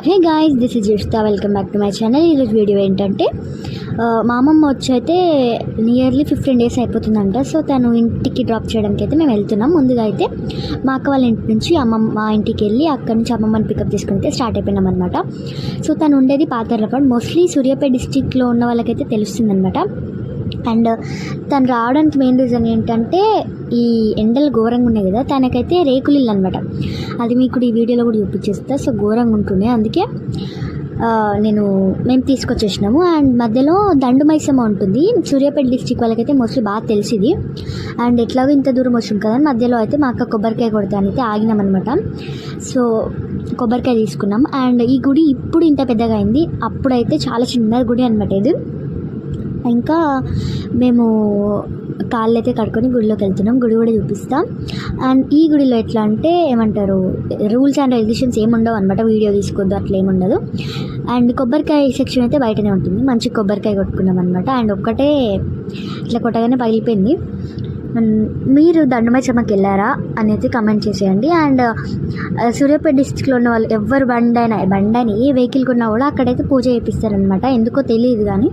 Hey guys, this is Jishta. Welcome back to my channel. ఈరోజు video ఏంటంటే మా అమ్మమ్మ వచ్చి అయితే నియర్లీ 15 days అయిపోతుందంట. సో తను ఇంటికి డ్రాప్ చేయడానికి అయితే మేము వెళ్తున్నాం. ముందుగా అయితే మా అక్క వాళ్ళ ఇంటి నుంచి మా ఇంటికి వెళ్ళి అక్కడ నుంచి అమ్మమ్మని పికప్ చేసుకుంటే స్టార్ట్ అయిపోయినాం అనమాట. సో తను ఉండేది పాతర్లపాడు. మోస్ట్లీ సూర్యాపేట డిస్టిక్లో ఉన్న వాళ్ళకైతే తెలుస్తుంది అనమాట. అండ్ తను రావడానికి మెయిన్ రీజన్ ఏంటంటే ఈ ఎండలు ఘోరంగా ఉన్నాయి కదా, తనకైతే రేకులు ఇల్లు అనమాట. అది మీకు ఈ వీడియోలో కూడా చూపించేస్తా. సో ఘోరంగా ఉంటుండే, అందుకే మేము తీసుకొచ్చేసినాము. అండ్ మధ్యలో దండు మైసమ్మ ఉంటుంది. సూర్యాపేట డిస్టిక్ వాళ్ళకైతే మోస్ట్లీ బాగా తెలిసింది. అండ్ ఎట్లాగో ఇంత దూరం వస్తుంది కదా, మధ్యలో అయితే మా అక్క కొబ్బరికాయ కొడతాను అయితే ఆగినామన్నమాట. సో కొబ్బరికాయ తీసుకున్నాం. అండ్ ఈ గుడి ఇప్పుడు ఇంత పెద్దగా అయింది, అప్పుడైతే చాలా చిన్న గుడి అనమాట ఇది. ఇంకా మేము కాళ్ళు అయితే కడుక్కొని గుడిలోకి వెళ్తున్నాం. గుడి కూడా చూపిస్తాం. అండ్ ఈ గుడిలో ఎట్లా అంటే ఏమంటారు, రూల్స్ అండ్ రెగ్యులేషన్స్ ఏముండవు అనమాట. వీడియో తీసుకోవద్దు అట్లా ఏముండదు. అండ్ కొబ్బరికాయ సెక్షన్ అయితే బయటనే ఉంటుంది. మంచి కొబ్బరికాయ కొట్టుకున్నాం అనమాట. అండ్ ఒక్కటే ఇట్లా కొట్టగానే పగిలిపోయింది. మీరు దండుమైసమ్మకి వెళ్ళారా అనేది కమెంట్ చేసేయండి. అండ్ సూర్యాపేట డిస్ట్రిక్ట్లో ఉన్న వాళ్ళు ఎవరు బండి ఏ వెహికల్ కొన్నా కూడా అక్కడైతే పూజ చేపిస్తారనమాట. ఎందుకో తెలియదు కానీ.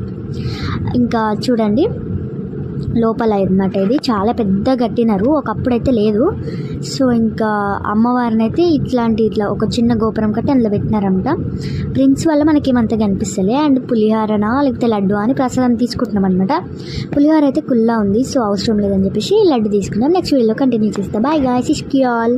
ఇంకా చూడండి లోపల అనమాట. ఇది చాలా పెద్ద కట్టినారు, ఒకప్పుడైతే లేదు. సో ఇంకా అమ్మవారిని అయితే ఇట్లా ఒక చిన్న గోపురం కట్టి అందులో పెట్టినారనమాట. ప్రిన్స్ వల్ల మనకేమంత కనిపిస్తలే. అండ్ పులిహారనా లేకపోతే లడ్డు అని ప్రసాదం తీసుకుంటున్నాం అనమాట. పులిహార అయితే కుల్లా ఉంది, సో అవసరం లేదని చెప్పేసి లడ్డు తీసుకున్నాం. నెక్స్ట్ వీడియోలో కంటిన్యూ చేస్తాం. బాయ్ గాయ్స్, ఇష్కి ఆల్.